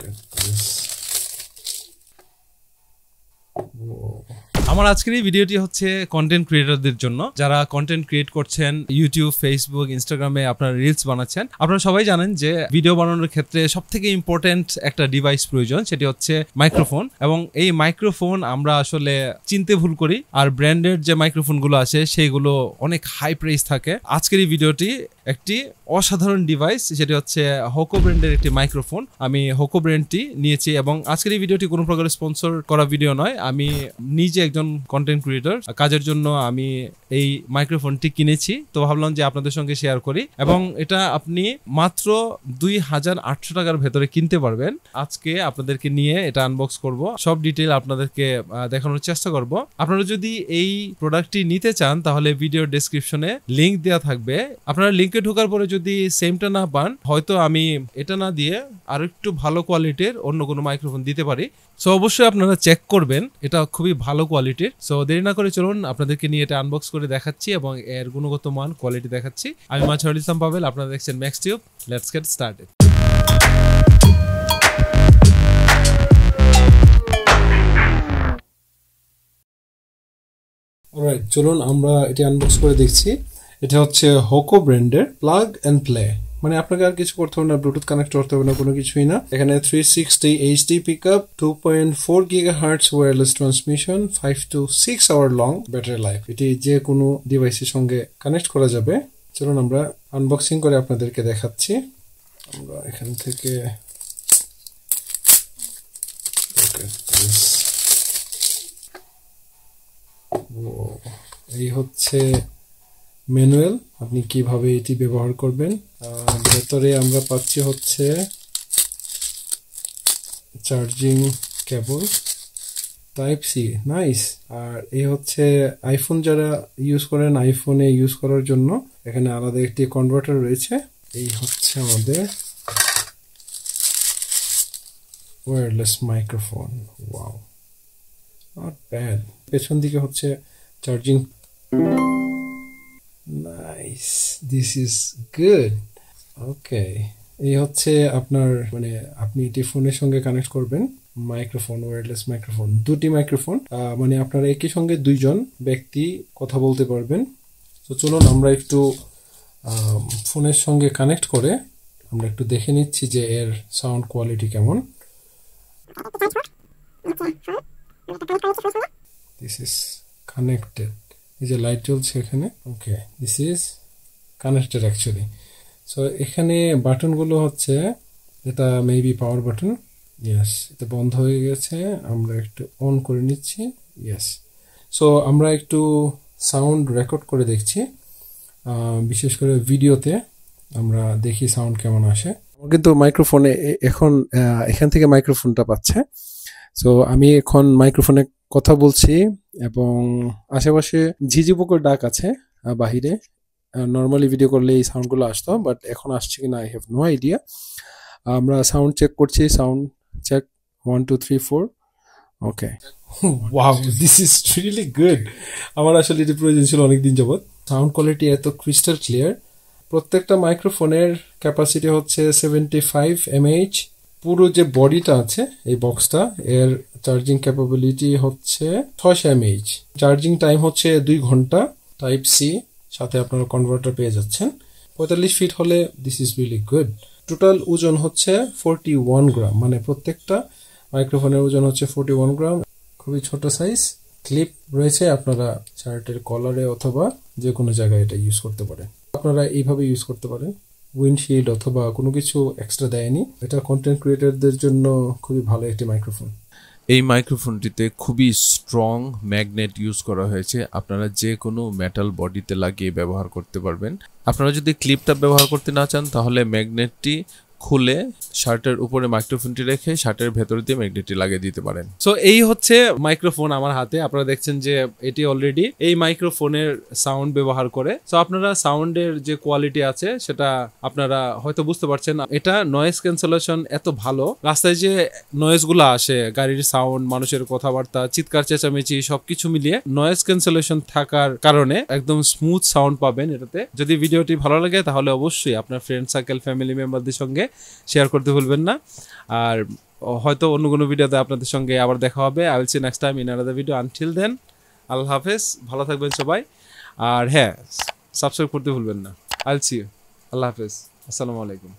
at this. Whoa. আমার আজকের এই ভিডিওটি হচ্ছে কন্টেন্ট ক্রিয়েটরদের জন্য যারা কন্টেন্ট ক্রিয়েট করছেন ইউটিউব ফেসবুক ইনস্টাগ্রামে আপনারা রিলস বানাচ্ছেন। আপনারা সবাই জানেন যে ভিডিও বানানোর ক্ষেত্রে সবথেকে ইম্পর্টেন্ট একটা ডিভাইস প্রয়োজন, সেটি হচ্ছে মাইক্রোফোন। এবং এই মাইক্রোফোন আমরা আসলে চিনতে ভুল করি, আর ব্র্যান্ডের যে মাইক্রোফোনগুলো আছে সেইগুলো অনেক হাই প্রাইস থাকে। আজকের এই ভিডিওটি একটি অসাধারণ ডিভাইস, সেটি হচ্ছে হোকো ব্র্যান্ডের একটি মাইক্রোফোন। আমি হোকো ব্র্যান্ডটি নিয়েছি এবং আজকের এই ভিডিওটি কোনো প্রকার স্পন্সর করা ভিডিও নয়। আমি নিজে একজন কন্টেন্ট ক্রিয়েটর, কাজের জন্য আমি এই মাইক্রোফোনটি কিনেছি, তো ভাবলাম যে আপনাদের সঙ্গে শেয়ার করি। এবং এটা আপনি মাত্র 2800 টাকার ভেতরে কিনতে পারবেন। আজকে আপনাদেরকে নিয়ে এটা আনবক্স করব, সব ডিটেইল আপনাদেরকে দেখানোর চেষ্টা করব। আপনারা যদি এই প্রোডাক্টটি নিতে চান তাহলে ভিডিও ডেসক্রিপশনে লিংক দেওয়া থাকবে। আপনারা লিংকে ঢোকার পরে যদি সেমটা না পান, হয়তো আমি এটা না দিয়ে আরো একটু ভালো কোয়ালিটির অন্য কোনো মাইক্রোফোন দিতে পারি। সো অবশ্যই আপনারা চেক করবেন, এটা খুবই ভালো কোয়ালিটির। সো দেরি না করে চলুন আপনাদেরকে নিয়ে এটা আনবক্স করে দেখাচ্ছি এবং এর গুণগত মান কোয়ালিটি দেখাচ্ছি। আমি মাজহারুল ইসলাম পাভেল, আপনারা দেখছেন max tube. Let's get started. Alright, চলুন আমরা এটা আনবক্স করে দেখছি। এটা হচ্ছে হোকো ব্র্যান্ডের প্লাগ এন্ড প্লে, মানে আপনাকে আর কিছু করতে হবে না, ব্লুটুথ কানেক্ট করতে হবে না, কোনো কিছুই না। এখানে 360 HD pickup, 2.4 GHz wireless transmission, 5 to 6 hour long battery life. এটি যে কোনো ডিভাইসের সঙ্গে কানেক্ট করা যাবে। চলুন আমরা আনবক্সিং করে আপনাদেরকে দেখাচ্ছি। আমরা এখান থেকে এই হচ্ছে ম্যানুয়াল, আপনি কিভাবে এটি ব্যবহার করবেন। ভেতরে আমরা পাচ্ছি হচ্ছে charging cable type C, nice. আর এই হচ্ছে আইফোন যারা ইউজ করেন, আইফোনে ইউজ করার জন্য এখানে আলাদা একটি কনভার্টার রয়েছে। এই হচ্ছে আমাদের wireless microphone. Wow, not bad. পেছন দিকে হচ্ছে charging. Nice, this is good. Okay, এই হচ্ছে আপনার, মানে আপনি এটি ফোনের সঙ্গে কানেক্ট করবেন। মাইক্রোফোন, ওয়্যারলেস মাইক্রোফোন, দুটি মাইক্রোফোন, মানে আপনারা একই সঙ্গে দুইজন ব্যক্তি কথা বলতে পারবেন। তো চলুন আমরা একটু ফোনের সঙ্গে কানেক্ট করে আমরা একটু দেখে নিচ্ছি যে এর সাউন্ড কোয়ালিটি কেমন। দিস ইজ কানেক্টেড, এই যে লাইট জ্বলছে এখানে। Okay, this is connected actually. So এখানে বাটনগুলো হচ্ছে, এটা মেবি পাওয়ার বাটন। ইয়েস, এটা বন্ধ হয়ে গেছে, আমরা একটু অন করে নিচ্ছি। ইয়েস, সো আমরা একটু সাউন্ড রেকর্ড করে দেখছি, বিশেষ করে ভিডিওতে আমরা দেখি সাউন্ড কেমন আসে। কিন্তু মাইক্রোফোনে এখন এখান থেকে মাইক্রোফোনটা পাচ্ছে। সো আমি এখন মাইক্রোফোনে কথা বলছি এবং আশেপাশে ঝিঝি পোকার ডাক আছে বাহিরে। নর্মালি ভিডিও করলে এই সাউন্ডগুলো আসতো, বাট এখন আসছে কিনা আই হ্যাভ নো আইডিয়া। আমরা সাউন্ড চেক করছি, sound check 1 2 3 4। Okay, wow, this is really good. আমার আসলে এটি প্রয়োজন ছিল অনেকদিন যাবত। সাউন্ড কোয়ালিটি এত ক্রিস্টাল ক্লিয়ার। প্রত্যেকটা মাইক্রোফোনের ক্যাপাসিটি হচ্ছে 75 mAh। পুরো যে বডিটা আছে এই বক্সটা, এর চার্জিং ক্যাপাবিলিটি হচ্ছে 600 mAh। চার্জিং টাইম হচ্ছে 2 ঘন্টা। টাইপ সি, সাথে আপনারা কনভার্টার পেয়ে যাচ্ছেন। 45 ফিট হলে this is really good. Total ওজন হচ্ছে 41 গ্রাম, মানে প্রত্যেকটা মাইক্রোফোনের ওজন হচ্ছে 41 গ্রাম। খুবই ছোট সাইজ। ক্লিপ রয়েছে, আপনারা শার্টের কলারে অথবা যে কোনো জায়গায় এটা ইউজ করতে পারেন। আপনারা এইভাবে ইউজ করতে পারেন, উইন্ডশিল্ড অথবা কোনো কিছু এক্সট্রা দেয়নি। এটা কন্টেন্ট ক্রিয়েটরদের জন্য খুবই ভালো একটি মাইক্রোফোন। এই মাইক্রোফোনটিতে খুবই স্ট্রং ম্যাগনেট ইউজ করা হয়েছে। আপনারা যে কোনো মেটাল বডিতে লাগিয়ে ব্যবহার করতে পারবেন। আপনারা যদি ক্লিপটা ব্যবহার করতে না চান তাহলে ম্যাগনেটটি খুলে শার্টের উপরে মাইক্রোফোনটি রেখে শার্টের ভেতর দিয়ে ম্যাগনেটটি লাগিয়ে দিতে পারেন। সো এই হচ্ছে মাইক্রোফোন আমার হাতে। আপনারা দেখছেন যে এটি অলরেডি এই মাইক্রোফোনের সাউন্ড ব্যবহার করে। সো আপনারা সাউন্ডের যে কোয়ালিটি আছে সেটা আপনারা হয়তো বুঝতে পারছেন। এটা নয়েজ ক্যান্সেলেশন এত ভালো, রাস্তায় যে নয়েজ গুলো আসে, গাড়ির সাউন্ড, মানুষের কথাবার্তা, চিৎকার চেঁচামেচি সবকিছু মিলিয়ে নয়েজ ক্যান্সেলেশন থাকার কারণে একদম স্মুথ সাউন্ড পাবেন এটাতে। যদি ভিডিওটি ভালো লাগে তাহলে অবশ্যই আপনার ফ্রেন্ড সার্কেল, ফ্যামিলি মেম্বারদের সঙ্গে শেয়ার করতে ভুলবেন না। আর হয়তো অন্য কোনো ভিডিওতে আপনাদের সঙ্গে আবার দেখা হবে। I will see next time in another video. Until then, আল্লাহ হাফেজ, ভালো থাকবেন সবাই। আর হ্যাঁ, সাবস্ক্রাইব করতে ভুলবেন না। I will see you. আল্লাহ হাফেজ, আসসালামু আলাইকুম।